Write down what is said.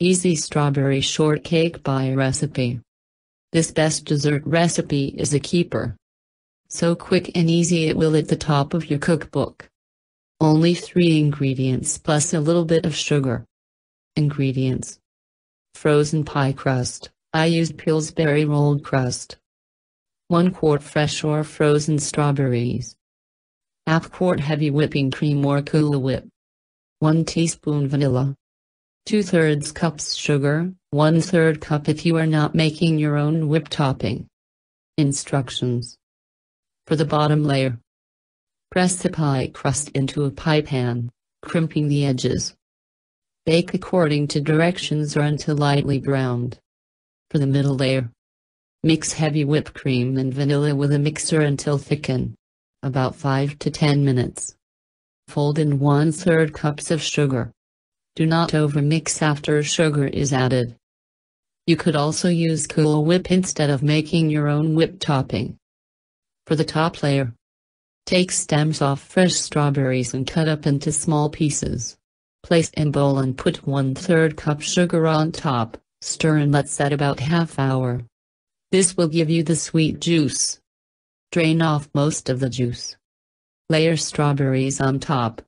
Easy strawberry shortcake by recipe. This best dessert recipe is a keeper. So quick and easy it will at the top of your cookbook. Only 3 ingredients plus a little bit of sugar. Ingredients: frozen pie crust. I used Pillsbury rolled crust. 1 quart fresh or frozen strawberries. ½ quart heavy whipping cream or Cool Whip. 1 teaspoon vanilla. 2/3 cups sugar, 1/3 cup if you are not making your own whip topping. Instructions. For the bottom layer, press the pie crust into a pie pan, crimping the edges. Bake according to directions or until lightly browned. For the middle layer, mix heavy whipped cream and vanilla with a mixer until thicken, about 5 to 10 minutes. Fold in 1/3 cups of sugar. Do not overmix after sugar is added. You could also use Cool Whip instead of making your own whip topping. For the top layer, take stems off fresh strawberries and cut up into small pieces. Place in bowl and put 1/3 cup sugar on top, stir and let set about ½ hour. This will give you the sweet juice. Drain off most of the juice. Layer strawberries on top.